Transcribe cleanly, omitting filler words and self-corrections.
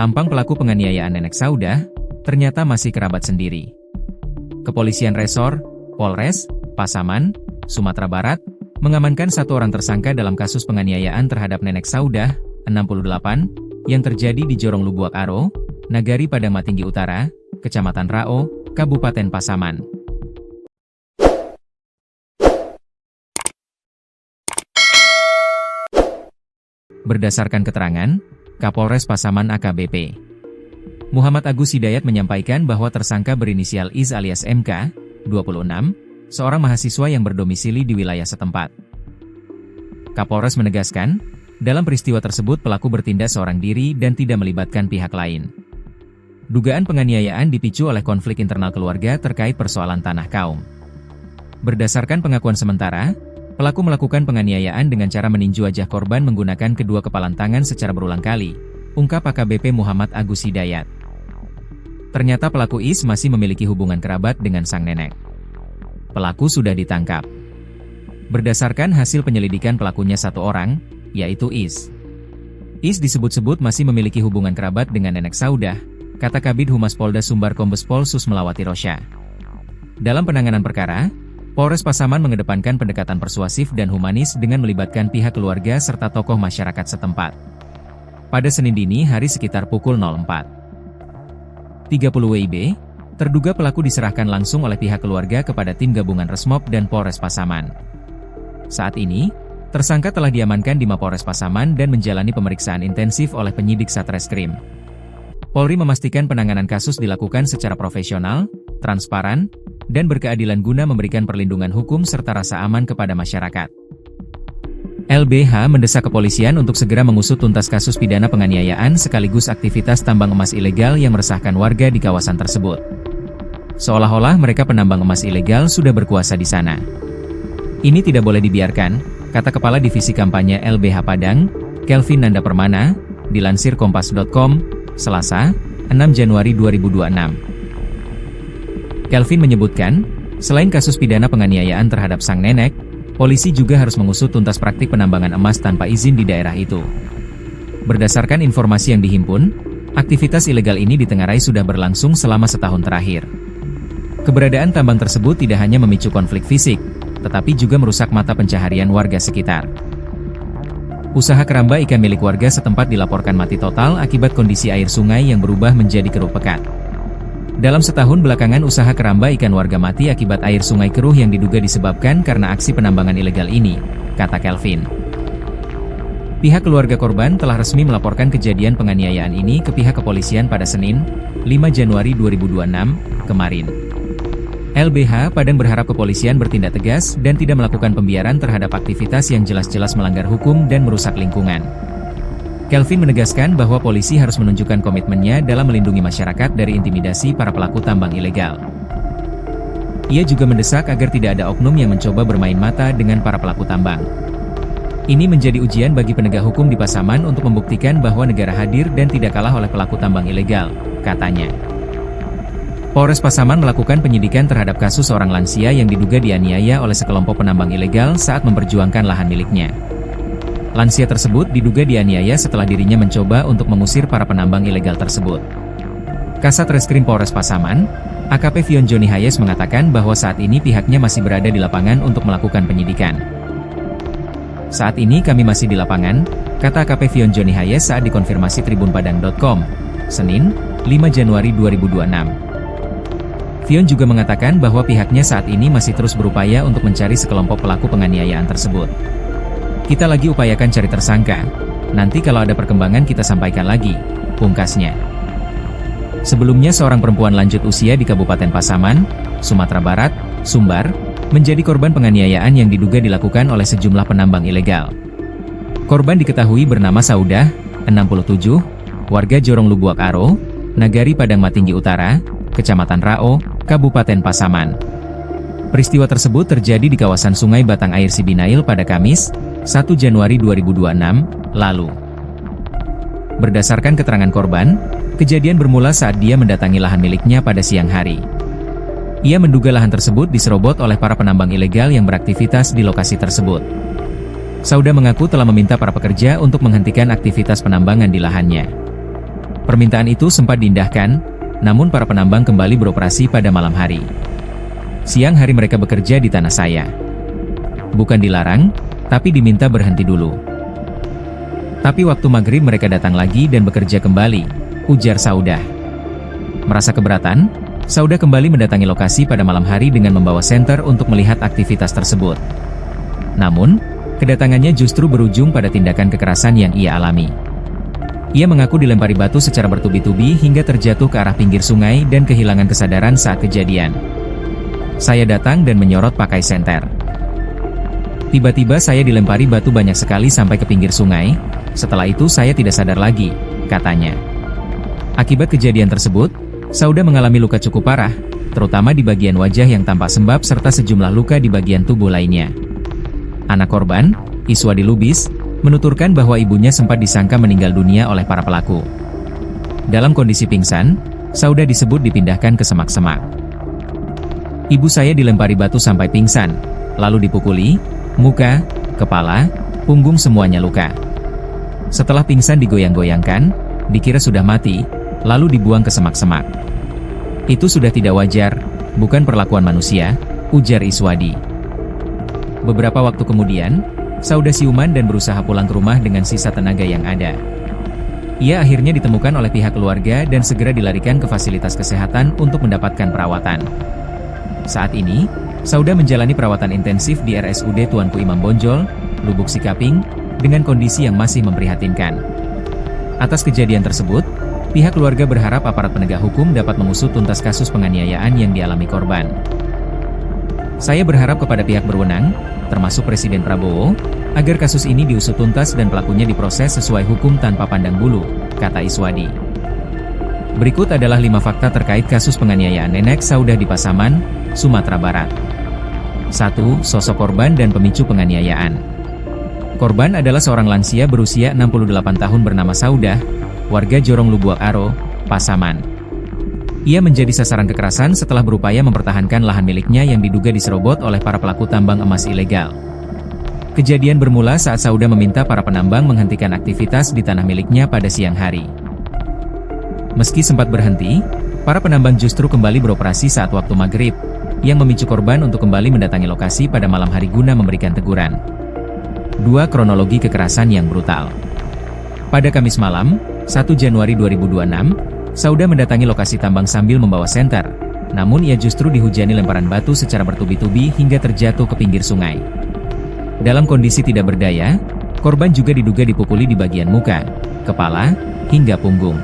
tampang pelaku penganiayaan Nenek Saudah, ternyata masih kerabat sendiri. Kepolisian Resor, Polres, Pasaman, Sumatera Barat, mengamankan satu orang tersangka dalam kasus penganiayaan terhadap Nenek Saudah, 68, yang terjadi di Jorong Lubuak Aro, Nagari Padang Matinggi Utara, Kecamatan Rao, Kabupaten Pasaman. Berdasarkan keterangan Kapolres Pasaman AKBP Muhammad Agus Hidayat menyampaikan bahwa tersangka berinisial IS alias MK, 26, seorang mahasiswa yang berdomisili di wilayah setempat. Kapolres menegaskan, dalam peristiwa tersebut pelaku bertindak seorang diri dan tidak melibatkan pihak lain. Dugaan penganiayaan dipicu oleh konflik internal keluarga terkait persoalan tanah kaum. Berdasarkan pengakuan sementara, pelaku melakukan penganiayaan dengan cara meninju wajah korban menggunakan kedua kepalan tangan secara berulang kali, ungkap AKBP Muhammad Agus Hidayat. Ternyata pelaku IS masih memiliki hubungan kerabat dengan sang nenek. Pelaku sudah ditangkap. Berdasarkan hasil penyelidikan pelakunya satu orang, yaitu IS. IS disebut-sebut masih memiliki hubungan kerabat dengan Nenek Saudah, kata Kabid Humas Polda Sumbar Kombes Pol Susmelawati Rosya. Dalam penanganan perkara, Polres Pasaman mengedepankan pendekatan persuasif dan humanis dengan melibatkan pihak keluarga serta tokoh masyarakat setempat. Pada Senin dini hari sekitar pukul 04.30 WIB, terduga pelaku diserahkan langsung oleh pihak keluarga kepada tim gabungan Resmob dan Polres Pasaman. Saat ini, tersangka telah diamankan di Mapolres Pasaman dan menjalani pemeriksaan intensif oleh penyidik Satreskrim. Polri memastikan penanganan kasus dilakukan secara profesional, transparan, dan berkeadilan guna memberikan perlindungan hukum serta rasa aman kepada masyarakat. LBH mendesak kepolisian untuk segera mengusut tuntas kasus pidana penganiayaan sekaligus aktivitas tambang emas ilegal yang meresahkan warga di kawasan tersebut. Seolah-olah mereka penambang emas ilegal sudah berkuasa di sana. Ini tidak boleh dibiarkan, kata Kepala Divisi Kampanye LBH Padang, Kelvin Nanda Permana, dilansir Kompas.com, Selasa, 6 Januari 2026. Kelvin menyebutkan, selain kasus pidana penganiayaan terhadap sang nenek, polisi juga harus mengusut tuntas praktik penambangan emas tanpa izin di daerah itu. Berdasarkan informasi yang dihimpun, aktivitas ilegal ini ditengarai sudah berlangsung selama setahun terakhir. Keberadaan tambang tersebut tidak hanya memicu konflik fisik, tetapi juga merusak mata pencaharian warga sekitar. Usaha keramba ikan milik warga setempat dilaporkan mati total akibat kondisi air sungai yang berubah menjadi keruh pekat. Dalam setahun belakangan usaha keramba ikan warga mati akibat air sungai keruh yang diduga disebabkan karena aksi penambangan ilegal ini, kata Kelvin. Pihak keluarga korban telah resmi melaporkan kejadian penganiayaan ini ke pihak kepolisian pada Senin, 5 Januari 2026, kemarin. LBH Padang berharap kepolisian bertindak tegas dan tidak melakukan pembiaran terhadap aktivitas yang jelas-jelas melanggar hukum dan merusak lingkungan. Kelvin menegaskan bahwa polisi harus menunjukkan komitmennya dalam melindungi masyarakat dari intimidasi para pelaku tambang ilegal. Ia juga mendesak agar tidak ada oknum yang mencoba bermain mata dengan para pelaku tambang. Ini menjadi ujian bagi penegak hukum di Pasaman untuk membuktikan bahwa negara hadir dan tidak kalah oleh pelaku tambang ilegal, katanya. Polres Pasaman melakukan penyidikan terhadap kasus seorang lansia yang diduga dianiaya oleh sekelompok penambang ilegal saat memperjuangkan lahan miliknya. Lansia tersebut diduga dianiaya setelah dirinya mencoba untuk mengusir para penambang ilegal tersebut. Kasat Reskrim Polres Pasaman, AKP Vion Joni Hayes mengatakan bahwa saat ini pihaknya masih berada di lapangan untuk melakukan penyidikan. Saat ini kami masih di lapangan, kata AKP Vion Joni Hayes saat dikonfirmasi tribunpadang.com, Senin, 5 Januari 2026. Vion juga mengatakan bahwa pihaknya saat ini masih terus berupaya untuk mencari sekelompok pelaku penganiayaan tersebut. Kita lagi upayakan cari tersangka, nanti kalau ada perkembangan kita sampaikan lagi, pungkasnya. Sebelumnya seorang perempuan lanjut usia di Kabupaten Pasaman, Sumatera Barat, Sumbar, menjadi korban penganiayaan yang diduga dilakukan oleh sejumlah penambang ilegal. Korban diketahui bernama Saudah, 67, warga Jorong Lubuak Aro, Nagari Padang Matinggi Utara, Kecamatan Rao, Kabupaten Pasaman. Peristiwa tersebut terjadi di kawasan Sungai Batang Air Sibinail pada Kamis, 1 Januari 2026, lalu. Berdasarkan keterangan korban, kejadian bermula saat dia mendatangi lahan miliknya pada siang hari. Ia menduga lahan tersebut diserobot oleh para penambang ilegal yang beraktivitas di lokasi tersebut. Saudah mengaku telah meminta para pekerja untuk menghentikan aktivitas penambangan di lahannya. Permintaan itu sempat diindahkan, namun para penambang kembali beroperasi pada malam hari. Siang hari mereka bekerja di tanah saya. Bukan dilarang, tapi diminta berhenti dulu. Tapi waktu maghrib mereka datang lagi dan bekerja kembali, ujar Saudah. Merasa keberatan, Saudah kembali mendatangi lokasi pada malam hari dengan membawa senter untuk melihat aktivitas tersebut. Namun, kedatangannya justru berujung pada tindakan kekerasan yang ia alami. Ia mengaku dilempari batu secara bertubi-tubi hingga terjatuh ke arah pinggir sungai dan kehilangan kesadaran saat kejadian. Saya datang dan menyorot pakai senter. Tiba-tiba saya dilempari batu banyak sekali sampai ke pinggir sungai, setelah itu saya tidak sadar lagi, katanya. Akibat kejadian tersebut, Saudah mengalami luka cukup parah, terutama di bagian wajah yang tampak sembab serta sejumlah luka di bagian tubuh lainnya. Anak korban, Iswadi Lubis, menuturkan bahwa ibunya sempat disangka meninggal dunia oleh para pelaku. Dalam kondisi pingsan, Saudah disebut dipindahkan ke semak-semak. Ibu saya dilempari batu sampai pingsan, lalu dipukuli, muka, kepala, punggung semuanya luka. Setelah pingsan digoyang-goyangkan, dikira sudah mati, lalu dibuang ke semak-semak. Itu sudah tidak wajar, bukan perlakuan manusia, ujar Iswadi. Beberapa waktu kemudian, Saudah siuman dan berusaha pulang ke rumah dengan sisa tenaga yang ada. Ia akhirnya ditemukan oleh pihak keluarga dan segera dilarikan ke fasilitas kesehatan untuk mendapatkan perawatan. Saat ini, Saudah menjalani perawatan intensif di RSUD Tuanku Imam Bonjol, Lubuk Sikaping, dengan kondisi yang masih memprihatinkan. Atas kejadian tersebut, pihak keluarga berharap aparat penegak hukum dapat mengusut tuntas kasus penganiayaan yang dialami korban. Saya berharap kepada pihak berwenang, termasuk Presiden Prabowo, agar kasus ini diusut tuntas dan pelakunya diproses sesuai hukum tanpa pandang bulu, kata Iswadi. Berikut adalah 5 fakta terkait kasus penganiayaan nenek Saudah di Pasaman, Sumatera Barat. 1. Sosok korban dan pemicu penganiayaan. Korban adalah seorang lansia berusia 68 tahun bernama Saudah, warga Jorong Lubuak Aro, Pasaman. Ia menjadi sasaran kekerasan setelah berupaya mempertahankan lahan miliknya yang diduga diserobot oleh para pelaku tambang emas ilegal. Kejadian bermula saat Saudah meminta para penambang menghentikan aktivitas di tanah miliknya pada siang hari. Meski sempat berhenti, para penambang justru kembali beroperasi saat waktu maghrib, yang memicu korban untuk kembali mendatangi lokasi pada malam hari guna memberikan teguran. 2. Kronologi kekerasan yang brutal. Pada Kamis malam, 1 Januari 2026, Saudah mendatangi lokasi tambang sambil membawa senter, namun ia justru dihujani lemparan batu secara bertubi-tubi hingga terjatuh ke pinggir sungai. Dalam kondisi tidak berdaya, korban juga diduga dipukuli di bagian muka, kepala, hingga punggung.